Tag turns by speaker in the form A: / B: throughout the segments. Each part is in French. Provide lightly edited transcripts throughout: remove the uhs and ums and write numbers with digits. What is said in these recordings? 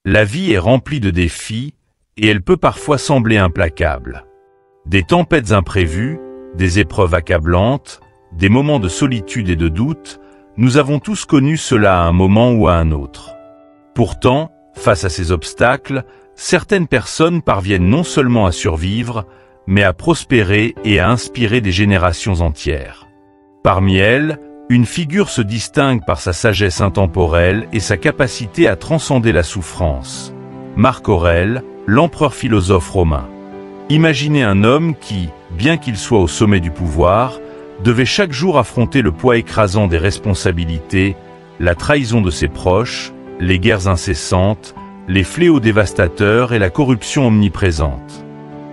A: La vie est remplie de défis, et elle peut parfois sembler implacable. Des tempêtes imprévues, des épreuves accablantes, des moments de solitude et de doute, nous avons tous connu cela à un moment ou à un autre. Pourtant, face à ces obstacles, certaines personnes parviennent non seulement à survivre, mais à prospérer et à inspirer des générations entières. Parmi elles, une figure se distingue par sa sagesse intemporelle et sa capacité à transcender la souffrance. Marc Aurèle, l'empereur philosophe romain. Imaginez un homme qui, bien qu'il soit au sommet du pouvoir, devait chaque jour affronter le poids écrasant des responsabilités, la trahison de ses proches, les guerres incessantes, les fléaux dévastateurs et la corruption omniprésente.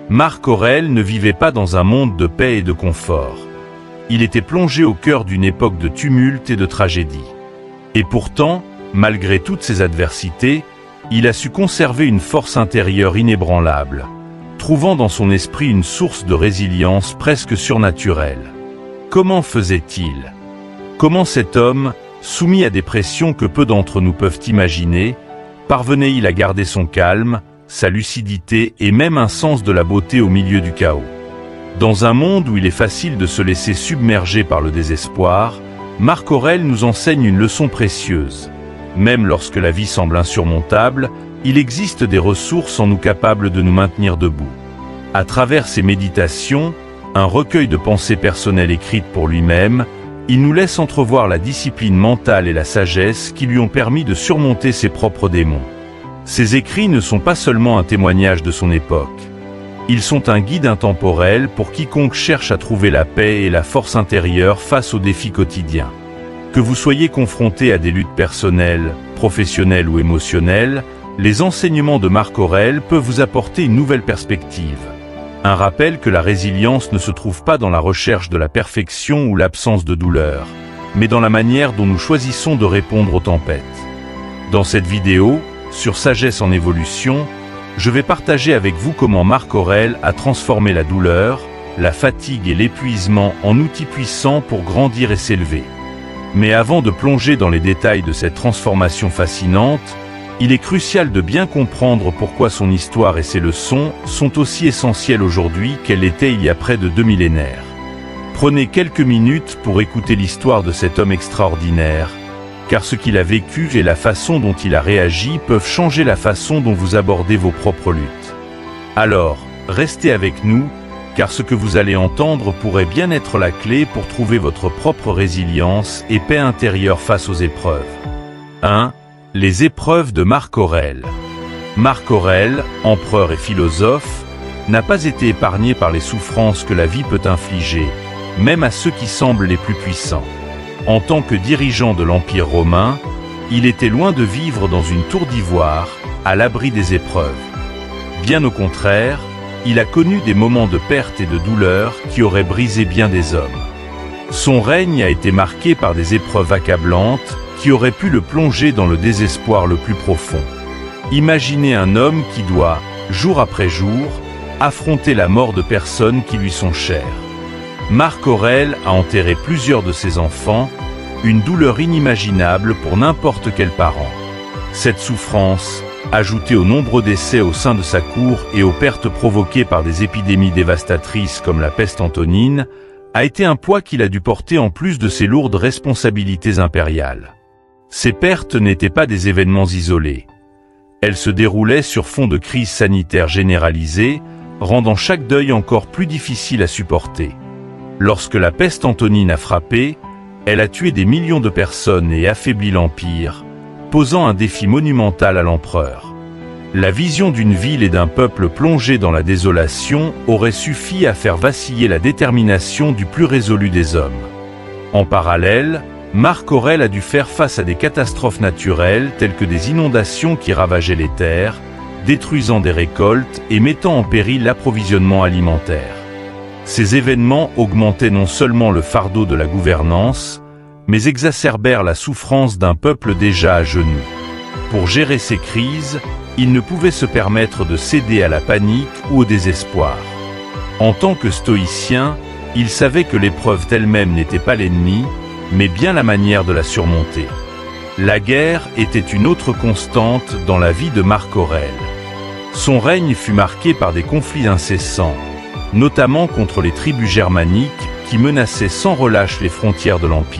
A: Marc Aurèle ne vivait pas dans un monde de paix et de confort. Il était plongé au cœur d'une époque de tumulte et de tragédie. Et pourtant, malgré toutes ces adversités, il a su conserver une force intérieure inébranlable, trouvant dans son esprit une source de résilience presque surnaturelle. Comment faisait-il? Comment cet homme, soumis à des pressions que peu d'entre nous peuvent imaginer, parvenait-il à garder son calme, sa lucidité et même un sens de la beauté au milieu du chaos? Dans un monde où il est facile de se laisser submerger par le désespoir, Marc Aurèle nous enseigne une leçon précieuse. Même lorsque la vie semble insurmontable, il existe des ressources en nous capables de nous maintenir debout. À travers ses méditations, un recueil de pensées personnelles écrites pour lui-même, il nous laisse entrevoir la discipline mentale et la sagesse qui lui ont permis de surmonter ses propres démons. Ses écrits ne sont pas seulement un témoignage de son époque. Ils sont un guide intemporel pour quiconque cherche à trouver la paix et la force intérieure face aux défis quotidiens. Que vous soyez confronté à des luttes personnelles, professionnelles ou émotionnelles, les enseignements de Marc Aurèle peuvent vous apporter une nouvelle perspective. Un rappel que la résilience ne se trouve pas dans la recherche de la perfection ou l'absence de douleur, mais dans la manière dont nous choisissons de répondre aux tempêtes. Dans cette vidéo, sur Sagesse en évolution, je vais partager avec vous comment Marc Aurèle a transformé la douleur, la fatigue et l'épuisement en outils puissants pour grandir et s'élever. Mais avant de plonger dans les détails de cette transformation fascinante, il est crucial de bien comprendre pourquoi son histoire et ses leçons sont aussi essentielles aujourd'hui qu'elles l'étaient il y a près de 2 millénaires. Prenez quelques minutes pour écouter l'histoire de cet homme extraordinaire, car ce qu'il a vécu et la façon dont il a réagi peuvent changer la façon dont vous abordez vos propres luttes. Alors, restez avec nous, car ce que vous allez entendre pourrait bien être la clé pour trouver votre propre résilience et paix intérieure face aux épreuves. 1. Les épreuves de Marc Aurèle. Marc Aurèle, empereur et philosophe, n'a pas été épargné par les souffrances que la vie peut infliger, même à ceux qui semblent les plus puissants. En tant que dirigeant de l'Empire romain, il était loin de vivre dans une tour d'ivoire, à l'abri des épreuves. Bien au contraire, il a connu des moments de perte et de douleur qui auraient brisé bien des hommes. Son règne a été marqué par des épreuves accablantes qui auraient pu le plonger dans le désespoir le plus profond. Imaginez un homme qui doit, jour après jour, affronter la mort de personnes qui lui sont chères. Marc Aurèle a enterré plusieurs de ses enfants, une douleur inimaginable pour n'importe quel parent. Cette souffrance, ajoutée aux nombreux décès au sein de sa cour et aux pertes provoquées par des épidémies dévastatrices comme la peste antonine, a été un poids qu'il a dû porter en plus de ses lourdes responsabilités impériales. Ces pertes n'étaient pas des événements isolés. Elles se déroulaient sur fond de crise sanitaire généralisée, rendant chaque deuil encore plus difficile à supporter. Lorsque la peste antonine a frappé, elle a tué des millions de personnes et affaibli l'Empire, posant un défi monumental à l'empereur. La vision d'une ville et d'un peuple plongé dans la désolation aurait suffi à faire vaciller la détermination du plus résolu des hommes. En parallèle, Marc Aurèle a dû faire face à des catastrophes naturelles telles que des inondations qui ravageaient les terres, détruisant des récoltes et mettant en péril l'approvisionnement alimentaire. Ces événements augmentaient non seulement le fardeau de la gouvernance, mais exacerbèrent la souffrance d'un peuple déjà à genoux. Pour gérer ces crises, il ne pouvait se permettre de céder à la panique ou au désespoir. En tant que stoïcien, il savait que l'épreuve elle-même n'était pas l'ennemi, mais bien la manière de la surmonter. La guerre était une autre constante dans la vie de Marc Aurèle. Son règne fut marqué par des conflits incessants, notamment contre les tribus germaniques qui menaçaient sans relâche les frontières de l'Empire.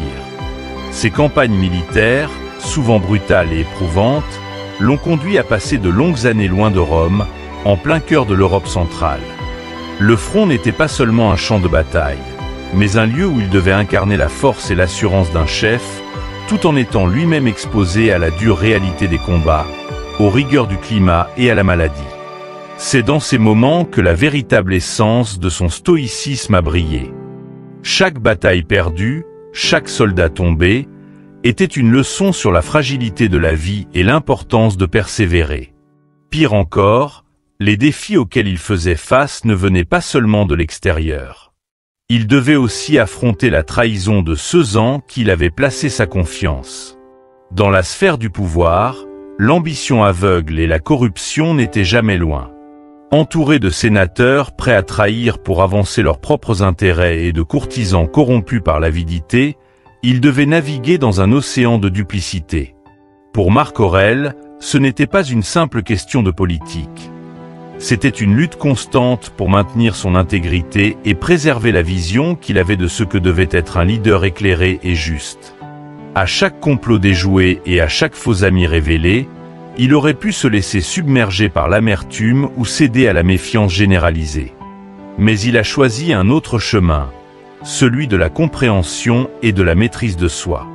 A: Ces campagnes militaires, souvent brutales et éprouvantes, l'ont conduit à passer de longues années loin de Rome, en plein cœur de l'Europe centrale. Le front n'était pas seulement un champ de bataille, mais un lieu où il devait incarner la force et l'assurance d'un chef, tout en étant lui-même exposé à la dure réalité des combats, aux rigueurs du climat et à la maladie. C'est dans ces moments que la véritable essence de son stoïcisme a brillé. Chaque bataille perdue, chaque soldat tombé, était une leçon sur la fragilité de la vie et l'importance de persévérer. Pire encore, les défis auxquels il faisait face ne venaient pas seulement de l'extérieur. Il devait aussi affronter la trahison de ceux en qui il avait placé sa confiance. Dans la sphère du pouvoir, l'ambition aveugle et la corruption n'étaient jamais loin. Entouré de sénateurs prêts à trahir pour avancer leurs propres intérêts et de courtisans corrompus par l'avidité, il devait naviguer dans un océan de duplicité. Pour Marc Aurèle, ce n'était pas une simple question de politique. C'était une lutte constante pour maintenir son intégrité et préserver la vision qu'il avait de ce que devait être un leader éclairé et juste. À chaque complot déjoué et à chaque faux ami révélé, il aurait pu se laisser submerger par l'amertume ou céder à la méfiance généralisée. Mais il a choisi un autre chemin, celui de la compréhension et de la maîtrise de soi.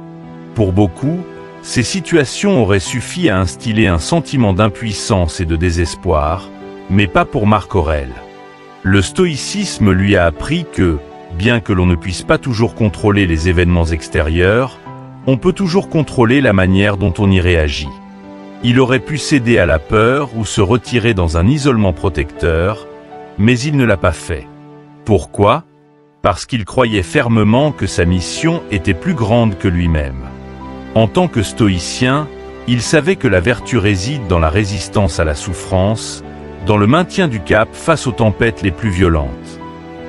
A: Pour beaucoup, ces situations auraient suffi à instiller un sentiment d'impuissance et de désespoir, mais pas pour Marc Aurèle. Le stoïcisme lui a appris que, bien que l'on ne puisse pas toujours contrôler les événements extérieurs, on peut toujours contrôler la manière dont on y réagit. Il aurait pu céder à la peur ou se retirer dans un isolement protecteur, mais il ne l'a pas fait. Pourquoi ? Parce qu'il croyait fermement que sa mission était plus grande que lui-même. En tant que stoïcien, il savait que la vertu réside dans la résistance à la souffrance, dans le maintien du cap face aux tempêtes les plus violentes.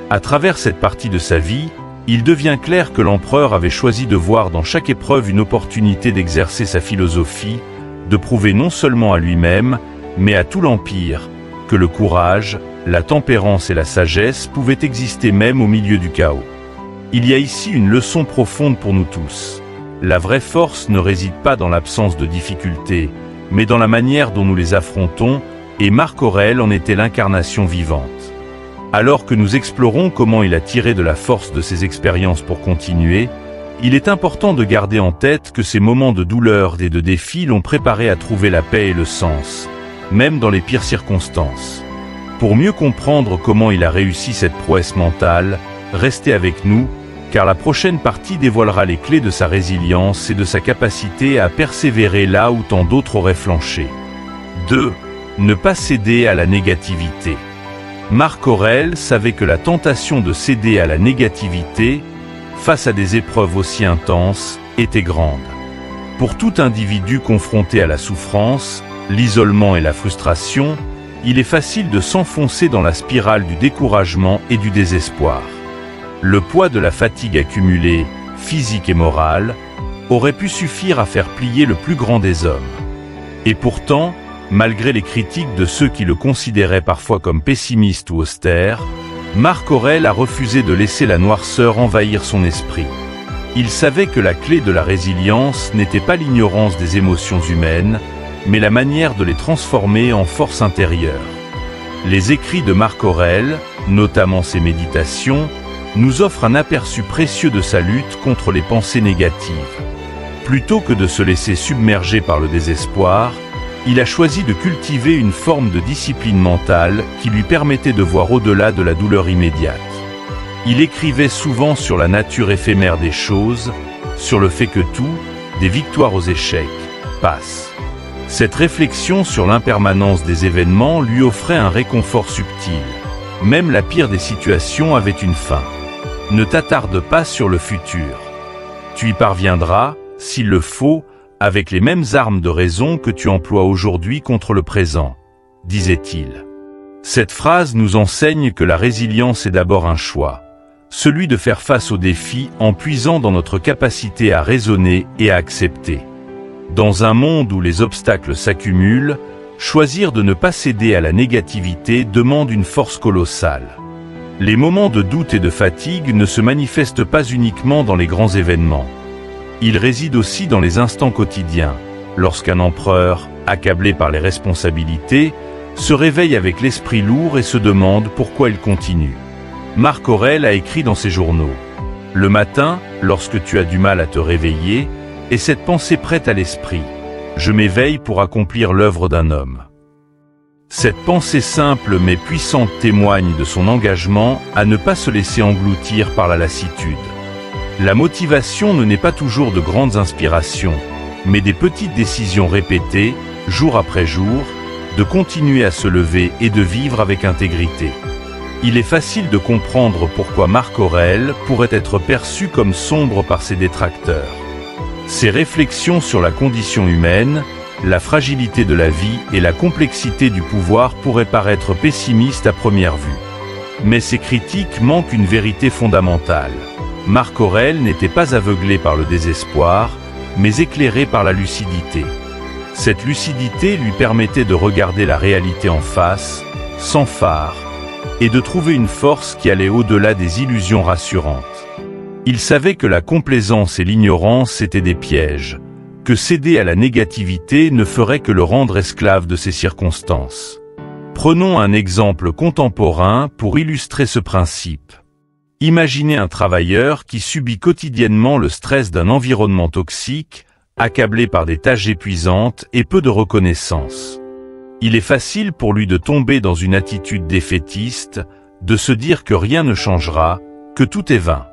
A: À travers cette partie de sa vie, il devient clair que l'empereur avait choisi de voir dans chaque épreuve une opportunité d'exercer sa philosophie, de prouver non seulement à lui-même, mais à tout l'Empire, que le courage, la tempérance et la sagesse pouvaient exister même au milieu du chaos. Il y a ici une leçon profonde pour nous tous. La vraie force ne réside pas dans l'absence de difficultés, mais dans la manière dont nous les affrontons, et Marc Aurèle en était l'incarnation vivante. Alors que nous explorons comment il a tiré de la force de ses expériences pour continuer, il est important de garder en tête que ces moments de douleur et de défi l'ont préparé à trouver la paix et le sens, même dans les pires circonstances. Pour mieux comprendre comment il a réussi cette prouesse mentale, restez avec nous, car la prochaine partie dévoilera les clés de sa résilience et de sa capacité à persévérer là où tant d'autres auraient flanché. 2. Ne pas céder à la négativité. Marc Aurèle savait que la tentation de céder à la négativité, face à des épreuves aussi intenses, était grande. Pour tout individu confronté à la souffrance, l'isolement et la frustration, il est facile de s'enfoncer dans la spirale du découragement et du désespoir. Le poids de la fatigue accumulée, physique et morale, aurait pu suffire à faire plier le plus grand des hommes. Et pourtant, malgré les critiques de ceux qui le considéraient parfois comme pessimiste ou austère, Marc Aurèle a refusé de laisser la noirceur envahir son esprit. Il savait que la clé de la résilience n'était pas l'ignorance des émotions humaines, mais la manière de les transformer en force intérieure. Les écrits de Marc Aurèle, notamment ses méditations, nous offrent un aperçu précieux de sa lutte contre les pensées négatives. Plutôt que de se laisser submerger par le désespoir, il a choisi de cultiver une forme de discipline mentale qui lui permettait de voir au-delà de la douleur immédiate. Il écrivait souvent sur la nature éphémère des choses, sur le fait que tout, des victoires aux échecs, passe. Cette réflexion sur l'impermanence des événements lui offrait un réconfort subtil. Même la pire des situations avait une fin. Ne t'attarde pas sur le futur. Tu y parviendras, s'il le faut, avec les mêmes armes de raison que tu emploies aujourd'hui contre le présent, disait-il. Cette phrase nous enseigne que la résilience est d'abord un choix, celui de faire face aux défis en puisant dans notre capacité à raisonner et à accepter. Dans un monde où les obstacles s'accumulent, choisir de ne pas céder à la négativité demande une force colossale. Les moments de doute et de fatigue ne se manifestent pas uniquement dans les grands événements. Ils résident aussi dans les instants quotidiens, lorsqu'un empereur, accablé par les responsabilités, se réveille avec l'esprit lourd et se demande pourquoi il continue. Marc Aurèle a écrit dans ses journaux: « Le matin, lorsque tu as du mal à te réveiller, et cette pensée prête à l'esprit: je m'éveille pour accomplir l'œuvre d'un homme. » Cette pensée simple mais puissante témoigne de son engagement à ne pas se laisser engloutir par la lassitude. La motivation ne naît pas toujours de grandes inspirations, mais des petites décisions répétées, jour après jour, de continuer à se lever et de vivre avec intégrité. Il est facile de comprendre pourquoi Marc Aurèle pourrait être perçu comme sombre par ses détracteurs. Ses réflexions sur la condition humaine, la fragilité de la vie et la complexité du pouvoir pourraient paraître pessimistes à première vue. Mais ces critiques manquent une vérité fondamentale. Marc Aurèle n'était pas aveuglé par le désespoir, mais éclairé par la lucidité. Cette lucidité lui permettait de regarder la réalité en face, sans phare, et de trouver une force qui allait au-delà des illusions rassurantes. Il savait que la complaisance et l'ignorance étaient des pièges, que céder à la négativité ne ferait que le rendre esclave de ses circonstances. Prenons un exemple contemporain pour illustrer ce principe. Imaginez un travailleur qui subit quotidiennement le stress d'un environnement toxique, accablé par des tâches épuisantes et peu de reconnaissance. Il est facile pour lui de tomber dans une attitude défaitiste, de se dire que rien ne changera, que tout est vain.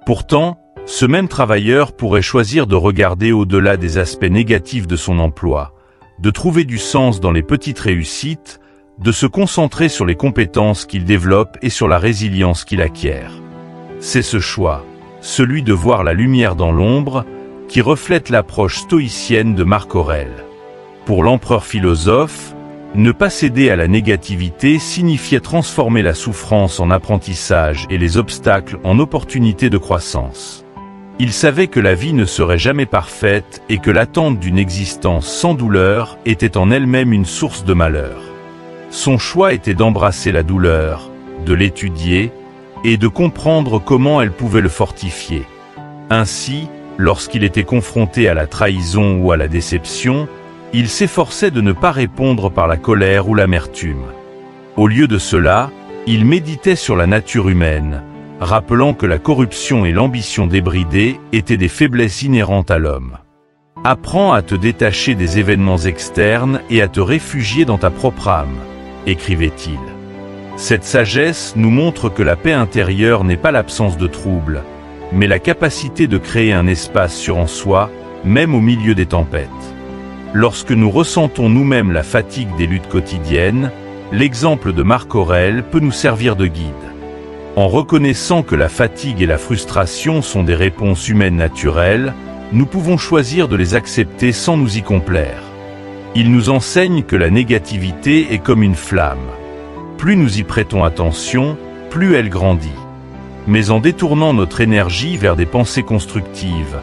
A: Pourtant, ce même travailleur pourrait choisir de regarder au-delà des aspects négatifs de son emploi, de trouver du sens dans les petites réussites, de se concentrer sur les compétences qu'il développe et sur la résilience qu'il acquiert. C'est ce choix, celui de voir la lumière dans l'ombre, qui reflète l'approche stoïcienne de Marc Aurèle. Pour l'empereur philosophe, ne pas céder à la négativité signifiait transformer la souffrance en apprentissage et les obstacles en opportunités de croissance. Il savait que la vie ne serait jamais parfaite et que l'attente d'une existence sans douleur était en elle-même une source de malheur. Son choix était d'embrasser la douleur, de l'étudier et de comprendre comment elle pouvait le fortifier. Ainsi, lorsqu'il était confronté à la trahison ou à la déception, il s'efforçait de ne pas répondre par la colère ou l'amertume. Au lieu de cela, il méditait sur la nature humaine, rappelant que la corruption et l'ambition débridée étaient des faiblesses inhérentes à l'homme. Apprends à te détacher des événements externes et à te réfugier dans ta propre âme, écrivait-il. Cette sagesse nous montre que la paix intérieure n'est pas l'absence de troubles, mais la capacité de créer un espace sûr en soi, même au milieu des tempêtes. Lorsque nous ressentons nous-mêmes la fatigue des luttes quotidiennes, l'exemple de Marc Aurèle peut nous servir de guide. En reconnaissant que la fatigue et la frustration sont des réponses humaines naturelles, nous pouvons choisir de les accepter sans nous y complaire. Il nous enseigne que la négativité est comme une flamme. Plus nous y prêtons attention, plus elle grandit. Mais en détournant notre énergie vers des pensées constructives,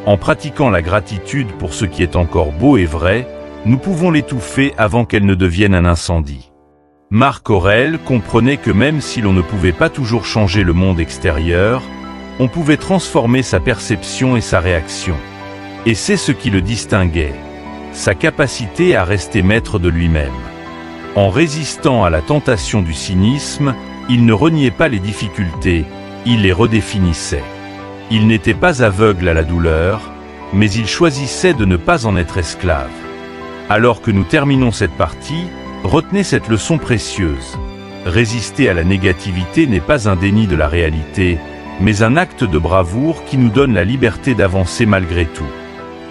A: en pratiquant la gratitude pour ce qui est encore beau et vrai, nous pouvons l'étouffer avant qu'elle ne devienne un incendie. Marc Aurèle comprenait que même si l'on ne pouvait pas toujours changer le monde extérieur, on pouvait transformer sa perception et sa réaction. Et c'est ce qui le distinguait, sa capacité à rester maître de lui-même. En résistant à la tentation du cynisme, il ne reniait pas les difficultés, il les redéfinissait. Il n'était pas aveugle à la douleur, mais il choisissait de ne pas en être esclave. Alors que nous terminons cette partie, retenez cette leçon précieuse. Résister à la négativité n'est pas un déni de la réalité, mais un acte de bravoure qui nous donne la liberté d'avancer malgré tout.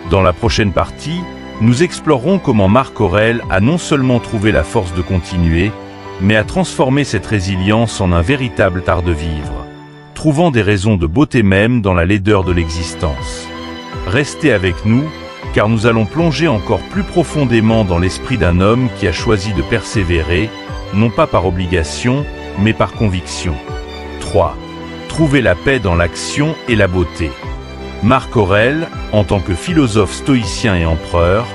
A: Dans la prochaine partie, nous explorerons comment Marc Aurèle a non seulement trouvé la force de continuer, mais a transformé cette résilience en un véritable art de vivre, trouvant des raisons de beauté même dans la laideur de l'existence. Restez avec nous, car nous allons plonger encore plus profondément dans l'esprit d'un homme qui a choisi de persévérer, non pas par obligation, mais par conviction. 3. Trouver la paix dans l'action et la beauté. Marc Aurèle, en tant que philosophe stoïcien et empereur,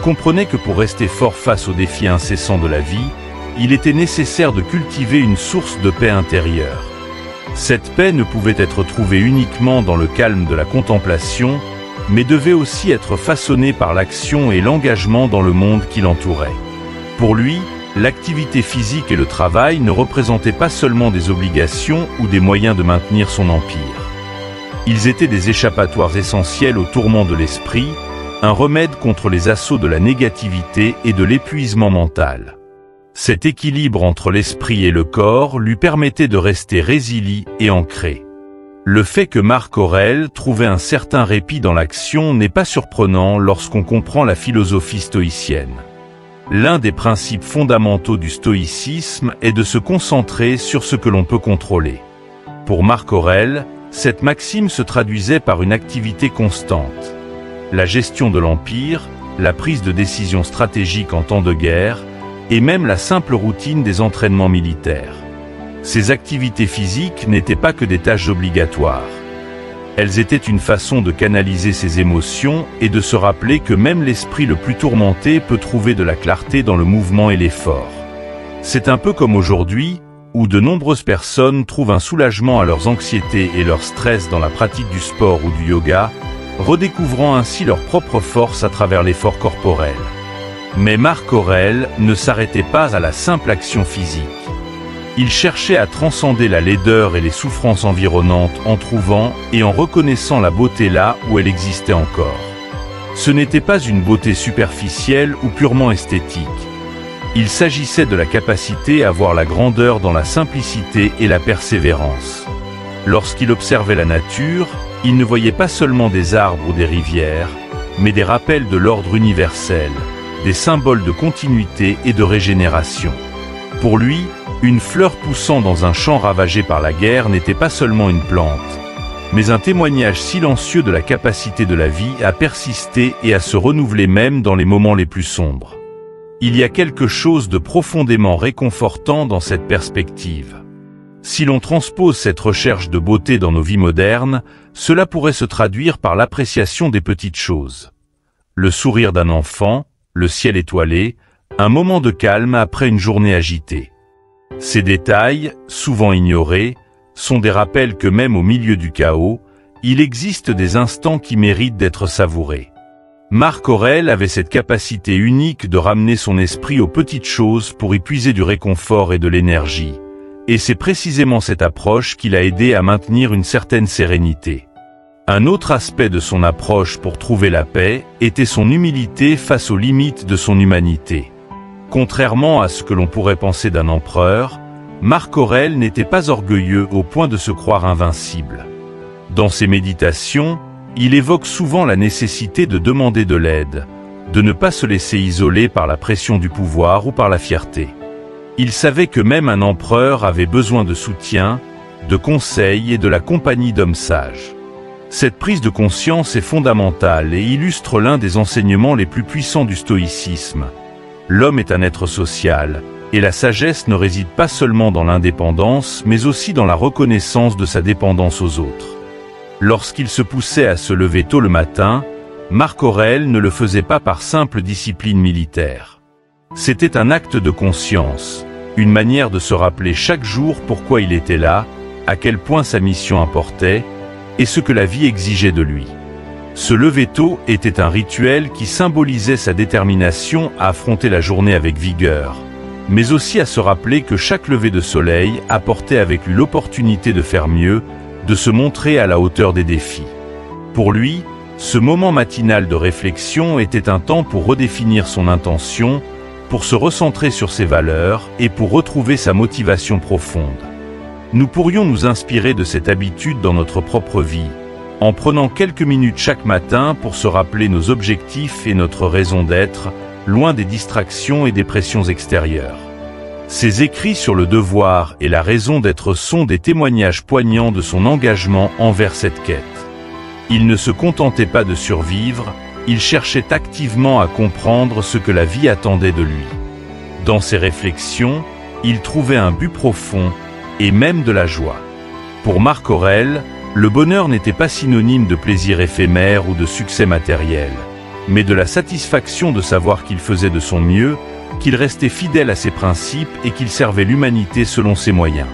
A: comprenait que pour rester fort face aux défis incessants de la vie, il était nécessaire de cultiver une source de paix intérieure. Cette paix ne pouvait être trouvée uniquement dans le calme de la contemplation, mais devait aussi être façonnée par l'action et l'engagement dans le monde qui l'entourait. Pour lui, l'activité physique et le travail ne représentaient pas seulement des obligations ou des moyens de maintenir son empire. Ils étaient des échappatoires essentiels aux tourments de l'esprit, un remède contre les assauts de la négativité et de l'épuisement mental. Cet équilibre entre l'esprit et le corps lui permettait de rester résilient et ancré. Le fait que Marc Aurèle trouvait un certain répit dans l'action n'est pas surprenant lorsqu'on comprend la philosophie stoïcienne. L'un des principes fondamentaux du stoïcisme est de se concentrer sur ce que l'on peut contrôler. Pour Marc Aurèle, cette maxime se traduisait par une activité constante. La gestion de l'empire, la prise de décisions stratégiques en temps de guerre, et même la simple routine des entraînements militaires. Ces activités physiques n'étaient pas que des tâches obligatoires. Elles étaient une façon de canaliser ses émotions et de se rappeler que même l'esprit le plus tourmenté peut trouver de la clarté dans le mouvement et l'effort. C'est un peu comme aujourd'hui, où de nombreuses personnes trouvent un soulagement à leurs anxiétés et leur stress dans la pratique du sport ou du yoga, redécouvrant ainsi leur propre force à travers l'effort corporel. Mais Marc Aurèle ne s'arrêtait pas à la simple action physique. Il cherchait à transcender la laideur et les souffrances environnantes en trouvant et en reconnaissant la beauté là où elle existait encore. Ce n'était pas une beauté superficielle ou purement esthétique. Il s'agissait de la capacité à voir la grandeur dans la simplicité et la persévérance. Lorsqu'il observait la nature, il ne voyait pas seulement des arbres ou des rivières, mais des rappels de l'ordre universel, des symboles de continuité et de régénération. Pour lui, une fleur poussant dans un champ ravagé par la guerre n'était pas seulement une plante, mais un témoignage silencieux de la capacité de la vie à persister et à se renouveler même dans les moments les plus sombres. Il y a quelque chose de profondément réconfortant dans cette perspective. Si l'on transpose cette recherche de beauté dans nos vies modernes, cela pourrait se traduire par l'appréciation des petites choses. Le sourire d'un enfant, le ciel étoilé, un moment de calme après une journée agitée. Ces détails, souvent ignorés, sont des rappels que même au milieu du chaos, il existe des instants qui méritent d'être savourés. Marc Aurèle avait cette capacité unique de ramener son esprit aux petites choses pour y puiser du réconfort et de l'énergie, et c'est précisément cette approche qui l'a aidé à maintenir une certaine sérénité. Un autre aspect de son approche pour trouver la paix était son humilité face aux limites de son humanité. Contrairement à ce que l'on pourrait penser d'un empereur, Marc Aurèle n'était pas orgueilleux au point de se croire invincible. Dans ses méditations, il évoque souvent la nécessité de demander de l'aide, de ne pas se laisser isoler par la pression du pouvoir ou par la fierté. Il savait que même un empereur avait besoin de soutien, de conseils et de la compagnie d'hommes sages. Cette prise de conscience est fondamentale et illustre l'un des enseignements les plus puissants du stoïcisme. L'homme est un être social, et la sagesse ne réside pas seulement dans l'indépendance, mais aussi dans la reconnaissance de sa dépendance aux autres. Lorsqu'il se poussait à se lever tôt le matin, Marc Aurèle ne le faisait pas par simple discipline militaire. C'était un acte de conscience, une manière de se rappeler chaque jour pourquoi il était là, à quel point sa mission importait, et ce que la vie exigeait de lui. Se lever tôt était un rituel qui symbolisait sa détermination à affronter la journée avec vigueur, mais aussi à se rappeler que chaque lever de soleil apportait avec lui l'opportunité de faire mieux, de se montrer à la hauteur des défis. Pour lui, ce moment matinal de réflexion était un temps pour redéfinir son intention, pour se recentrer sur ses valeurs et pour retrouver sa motivation profonde. Nous pourrions nous inspirer de cette habitude dans notre propre vie, en prenant quelques minutes chaque matin pour se rappeler nos objectifs et notre raison d'être, loin des distractions et des pressions extérieures. Ses écrits sur le devoir et la raison d'être sont des témoignages poignants de son engagement envers cette quête. Il ne se contentait pas de survivre, il cherchait activement à comprendre ce que la vie attendait de lui. Dans ses réflexions, il trouvait un but profond et même de la joie. Pour Marc Aurèle, Le bonheur n'était pas synonyme de plaisir éphémère ou de succès matériel, mais de la satisfaction de savoir qu'il faisait de son mieux, qu'il restait fidèle à ses principes et qu'il servait l'humanité selon ses moyens.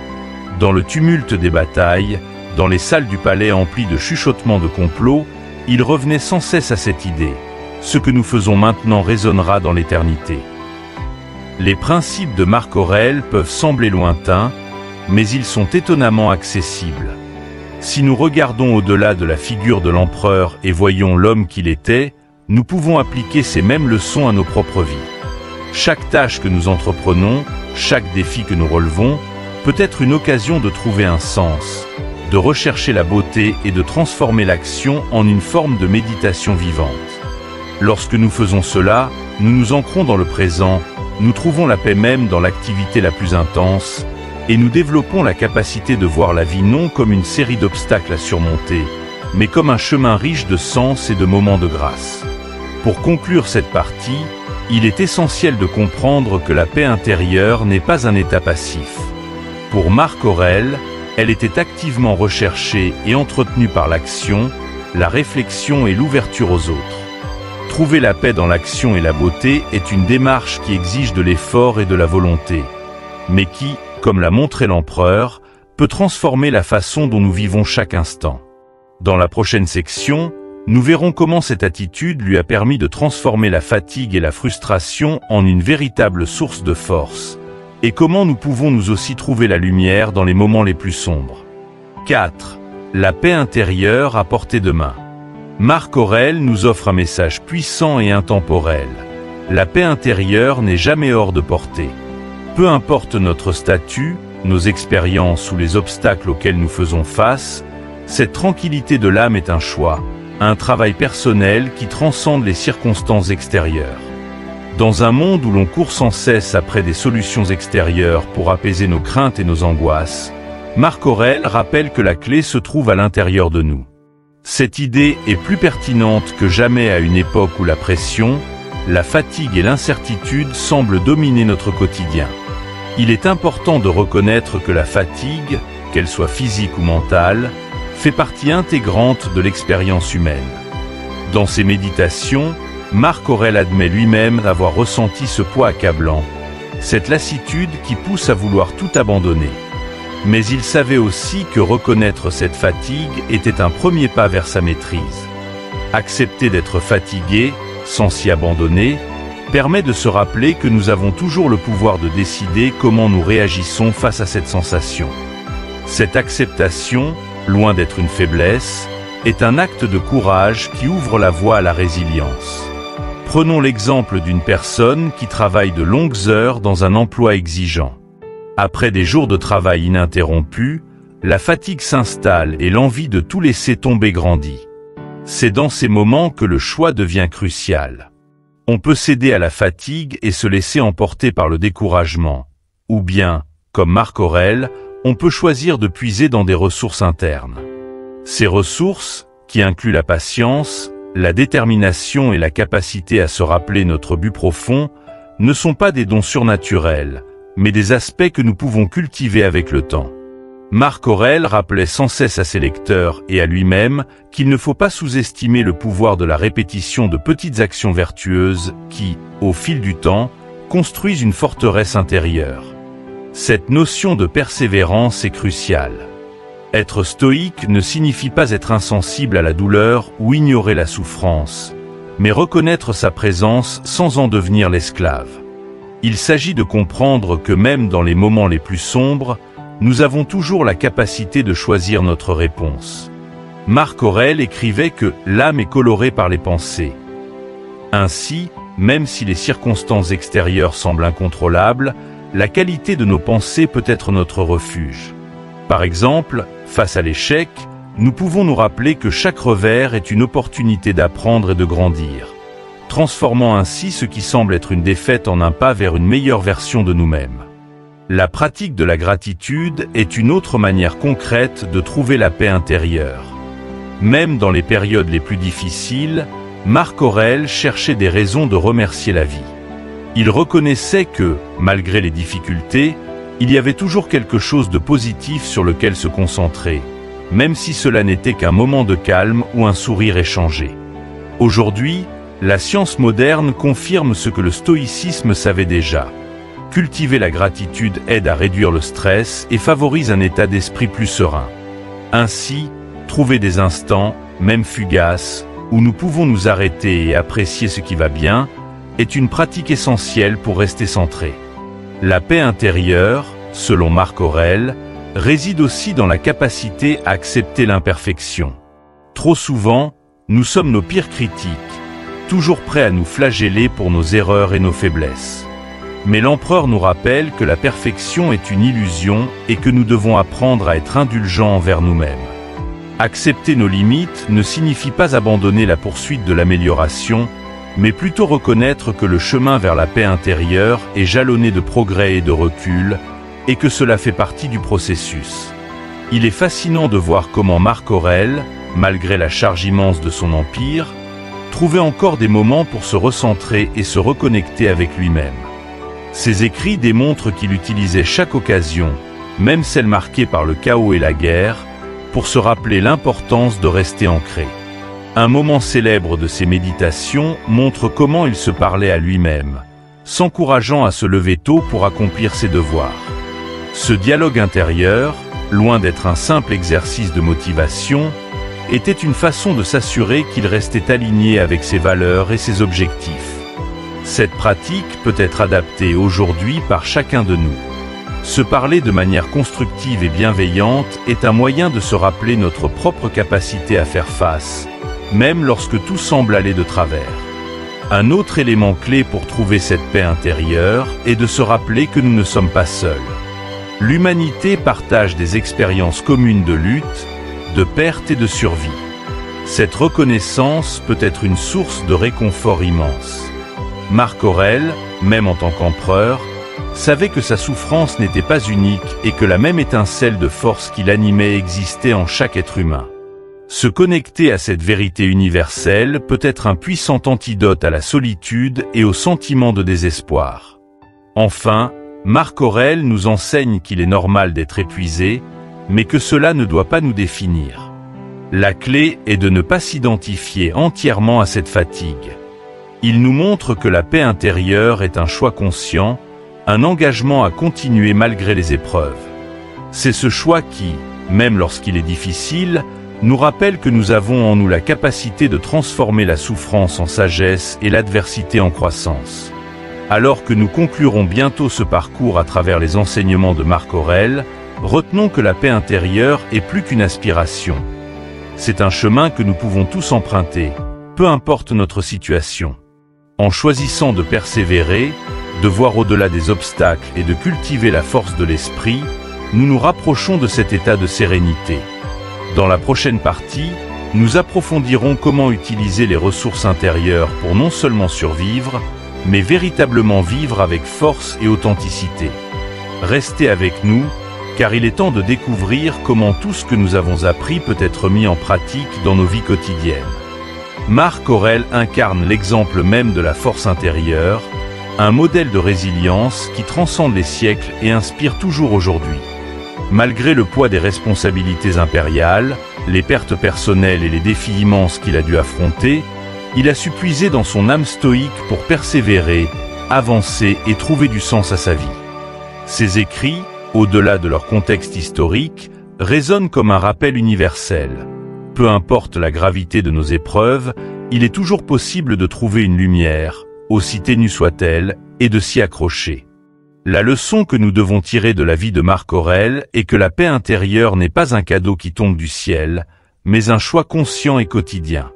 A: Dans le tumulte des batailles, dans les salles du palais emplies de chuchotements de complots, il revenait sans cesse à cette idée. Ce que nous faisons maintenant résonnera dans l'éternité. Les principes de Marc Aurèle peuvent sembler lointains, mais ils sont étonnamment accessibles. Si nous regardons au-delà de la figure de l'empereur et voyons l'homme qu'il était, nous pouvons appliquer ces mêmes leçons à nos propres vies. Chaque tâche que nous entreprenons, chaque défi que nous relevons, peut être une occasion de trouver un sens, de rechercher la beauté et de transformer l'action en une forme de méditation vivante. Lorsque nous faisons cela, nous nous ancrons dans le présent, nous trouvons la paix même dans l'activité la plus intense, et nous développons la capacité de voir la vie non comme une série d'obstacles à surmonter, mais comme un chemin riche de sens et de moments de grâce. Pour conclure cette partie, il est essentiel de comprendre que la paix intérieure n'est pas un état passif. Pour Marc Aurèle, elle était activement recherchée et entretenue par l'action, la réflexion et l'ouverture aux autres. Trouver la paix dans l'action et la beauté est une démarche qui exige de l'effort et de la volonté, mais qui, comme l'a montré l'empereur, peut transformer la façon dont nous vivons chaque instant. Dans la prochaine section, nous verrons comment cette attitude lui a permis de transformer la fatigue et la frustration en une véritable source de force, et comment nous pouvons nous aussi trouver la lumière dans les moments les plus sombres. 4. La paix intérieure à portée de main. Marc Aurèle nous offre un message puissant et intemporel. La paix intérieure n'est jamais hors de portée. Peu importe notre statut, nos expériences ou les obstacles auxquels nous faisons face, cette tranquillité de l'âme est un choix, un travail personnel qui transcende les circonstances extérieures. Dans un monde où l'on court sans cesse après des solutions extérieures pour apaiser nos craintes et nos angoisses, Marc Aurèle rappelle que la clé se trouve à l'intérieur de nous. Cette idée est plus pertinente que jamais à une époque où la pression, la fatigue et l'incertitude semblent dominer notre quotidien. Il est important de reconnaître que la fatigue, qu'elle soit physique ou mentale, fait partie intégrante de l'expérience humaine. Dans ses méditations, Marc Aurèle admet lui-même avoir ressenti ce poids accablant, cette lassitude qui pousse à vouloir tout abandonner. Mais il savait aussi que reconnaître cette fatigue était un premier pas vers sa maîtrise. Accepter d'être fatigué, sans s'y abandonner, permet de se rappeler que nous avons toujours le pouvoir de décider comment nous réagissons face à cette sensation. Cette acceptation, loin d'être une faiblesse, est un acte de courage qui ouvre la voie à la résilience. Prenons l'exemple d'une personne qui travaille de longues heures dans un emploi exigeant. Après des jours de travail ininterrompus, la fatigue s'installe et l'envie de tout laisser tomber grandit. C'est dans ces moments que le choix devient crucial. On peut céder à la fatigue et se laisser emporter par le découragement. Ou bien, comme Marc Aurèle, on peut choisir de puiser dans des ressources internes. Ces ressources, qui incluent la patience, la détermination et la capacité à se rappeler notre but profond, ne sont pas des dons surnaturels, mais des aspects que nous pouvons cultiver avec le temps. Marc Aurèle rappelait sans cesse à ses lecteurs et à lui-même qu'il ne faut pas sous-estimer le pouvoir de la répétition de petites actions vertueuses qui, au fil du temps, construisent une forteresse intérieure. Cette notion de persévérance est cruciale. Être stoïque ne signifie pas être insensible à la douleur ou ignorer la souffrance, mais reconnaître sa présence sans en devenir l'esclave. Il s'agit de comprendre que même dans les moments les plus sombres, nous avons toujours la capacité de choisir notre réponse. Marc Aurèle écrivait que l'âme est colorée par les pensées. Ainsi, même si les circonstances extérieures semblent incontrôlables, la qualité de nos pensées peut être notre refuge. Par exemple, face à l'échec, nous pouvons nous rappeler que chaque revers est une opportunité d'apprendre et de grandir, transformant ainsi ce qui semble être une défaite en un pas vers une meilleure version de nous-mêmes. La pratique de la gratitude est une autre manière concrète de trouver la paix intérieure. Même dans les périodes les plus difficiles, Marc Aurèle cherchait des raisons de remercier la vie. Il reconnaissait que, malgré les difficultés, il y avait toujours quelque chose de positif sur lequel se concentrer. même si cela n'était qu'un moment de calme ou un sourire échangé. Aujourd'hui, la science moderne confirme ce que le stoïcisme savait déjà. Cultiver la gratitude aide à réduire le stress et favorise un état d'esprit plus serein. Ainsi, trouver des instants, même fugaces, où nous pouvons nous arrêter et apprécier ce qui va bien, est une pratique essentielle pour rester centré. La paix intérieure, selon Marc Aurèle, réside aussi dans la capacité à accepter l'imperfection. Trop souvent, nous sommes nos pires critiques, toujours prêts à nous flageller pour nos erreurs et nos faiblesses. Mais l'empereur nous rappelle que la perfection est une illusion et que nous devons apprendre à être indulgents envers nous-mêmes. Accepter nos limites ne signifie pas abandonner la poursuite de l'amélioration, mais plutôt reconnaître que le chemin vers la paix intérieure est jalonné de progrès et de recul, et que cela fait partie du processus. Il est fascinant de voir comment Marc Aurèle, malgré la charge immense de son empire, trouvait encore des moments pour se recentrer et se reconnecter avec lui-même. Ses écrits démontrent qu'il utilisait chaque occasion, même celle marquée par le chaos et la guerre, pour se rappeler l'importance de rester ancré. Un moment célèbre de ses méditations montre comment il se parlait à lui-même, s'encourageant à se lever tôt pour accomplir ses devoirs. Ce dialogue intérieur, loin d'être un simple exercice de motivation, était une façon de s'assurer qu'il restait aligné avec ses valeurs et ses objectifs. Cette pratique peut être adaptée aujourd'hui par chacun de nous. Se parler de manière constructive et bienveillante est un moyen de se rappeler notre propre capacité à faire face, même lorsque tout semble aller de travers. Un autre élément clé pour trouver cette paix intérieure est de se rappeler que nous ne sommes pas seuls. L'humanité partage des expériences communes de lutte, de perte et de survie. Cette reconnaissance peut être une source de réconfort immense. Marc Aurèle, même en tant qu'empereur, savait que sa souffrance n'était pas unique et que la même étincelle de force qui l'animait existait en chaque être humain. Se connecter à cette vérité universelle peut être un puissant antidote à la solitude et au sentiment de désespoir. Enfin, Marc Aurèle nous enseigne qu'il est normal d'être épuisé, mais que cela ne doit pas nous définir. La clé est de ne pas s'identifier entièrement à cette fatigue. Il nous montre que la paix intérieure est un choix conscient, un engagement à continuer malgré les épreuves. C'est ce choix qui, même lorsqu'il est difficile, nous rappelle que nous avons en nous la capacité de transformer la souffrance en sagesse et l'adversité en croissance. Alors que nous conclurons bientôt ce parcours à travers les enseignements de Marc Aurèle, retenons que la paix intérieure est plus qu'une aspiration. C'est un chemin que nous pouvons tous emprunter, peu importe notre situation. En choisissant de persévérer, de voir au-delà des obstacles et de cultiver la force de l'esprit, nous nous rapprochons de cet état de sérénité. Dans la prochaine partie, nous approfondirons comment utiliser les ressources intérieures pour non seulement survivre, mais véritablement vivre avec force et authenticité. Restez avec nous, car il est temps de découvrir comment tout ce que nous avons appris peut être mis en pratique dans nos vies quotidiennes. Marc Aurèle incarne l'exemple même de la force intérieure, un modèle de résilience qui transcende les siècles et inspire toujours aujourd'hui. Malgré le poids des responsabilités impériales, les pertes personnelles et les défis immenses qu'il a dû affronter, il a su puiser dans son âme stoïque pour persévérer, avancer et trouver du sens à sa vie. Ses écrits, au-delà de leur contexte historique, résonnent comme un rappel universel. Peu importe la gravité de nos épreuves, il est toujours possible de trouver une lumière, aussi ténue soit-elle, et de s'y accrocher. La leçon que nous devons tirer de la vie de Marc Aurèle est que la paix intérieure n'est pas un cadeau qui tombe du ciel, mais un choix conscient et quotidien.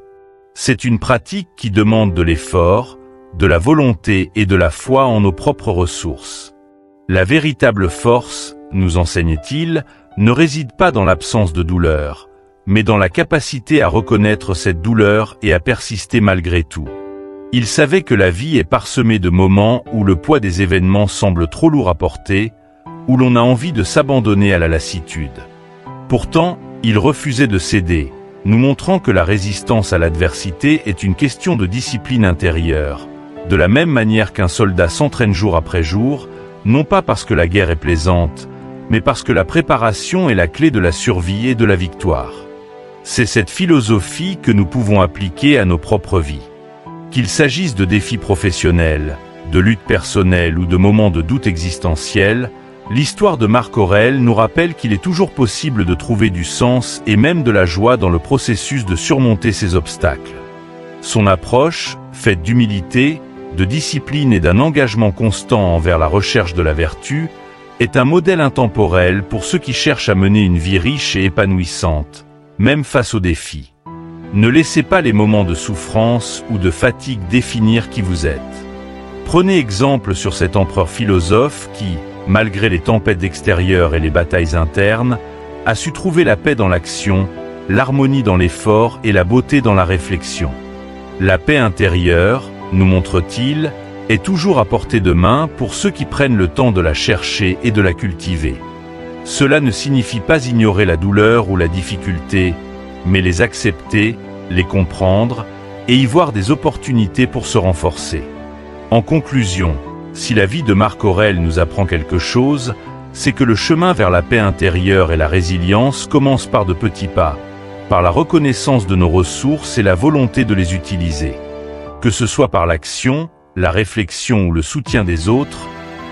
A: C'est une pratique qui demande de l'effort, de la volonté et de la foi en nos propres ressources. La véritable force, nous enseigne-t-il, ne réside pas dans l'absence de douleur, mais dans la capacité à reconnaître cette douleur et à persister malgré tout. Il savait que la vie est parsemée de moments où le poids des événements semble trop lourd à porter, où l'on a envie de s'abandonner à la lassitude. Pourtant, il refusait de céder, nous montrant que la résistance à l'adversité est une question de discipline intérieure, de la même manière qu'un soldat s'entraîne jour après jour, non pas parce que la guerre est plaisante, mais parce que la préparation est la clé de la survie et de la victoire. C'est cette philosophie que nous pouvons appliquer à nos propres vies. Qu'il s'agisse de défis professionnels, de luttes personnelles ou de moments de doute existentiel, l'histoire de Marc Aurèle nous rappelle qu'il est toujours possible de trouver du sens et même de la joie dans le processus de surmonter ces obstacles. Son approche, faite d'humilité, de discipline et d'un engagement constant envers la recherche de la vertu, est un modèle intemporel pour ceux qui cherchent à mener une vie riche et épanouissante, même face aux défis. Ne laissez pas les moments de souffrance ou de fatigue définir qui vous êtes. Prenez exemple sur cet empereur philosophe qui, malgré les tempêtes extérieures et les batailles internes, a su trouver la paix dans l'action, l'harmonie dans l'effort et la beauté dans la réflexion. La paix intérieure, nous montre-t-il, est toujours à portée de main pour ceux qui prennent le temps de la chercher et de la cultiver. Cela ne signifie pas ignorer la douleur ou la difficulté, mais les accepter, les comprendre et y voir des opportunités pour se renforcer. En conclusion, si la vie de Marc Aurèle nous apprend quelque chose, c'est que le chemin vers la paix intérieure et la résilience commence par de petits pas, par la reconnaissance de nos ressources et la volonté de les utiliser. Que ce soit par l'action, la réflexion ou le soutien des autres,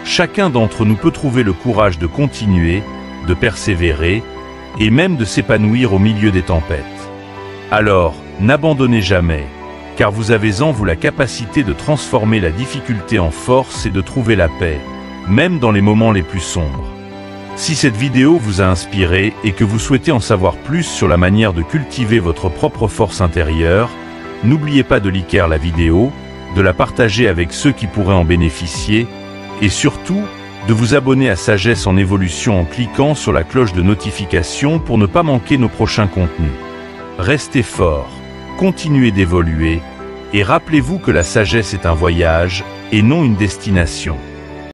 A: chacun d'entre nous peut trouver le courage de continuer, de persévérer et même de s'épanouir au milieu des tempêtes. Alors, n'abandonnez jamais, car vous avez en vous la capacité de transformer la difficulté en force et de trouver la paix, même dans les moments les plus sombres. Si cette vidéo vous a inspiré et que vous souhaitez en savoir plus sur la manière de cultiver votre propre force intérieure, n'oubliez pas de liker la vidéo, de la partager avec ceux qui pourraient en bénéficier, et surtout, de vous abonner à Sagesse en Évolution en cliquant sur la cloche de notification pour ne pas manquer nos prochains contenus. Restez forts, continuez d'évoluer, et rappelez-vous que la sagesse est un voyage, et non une destination.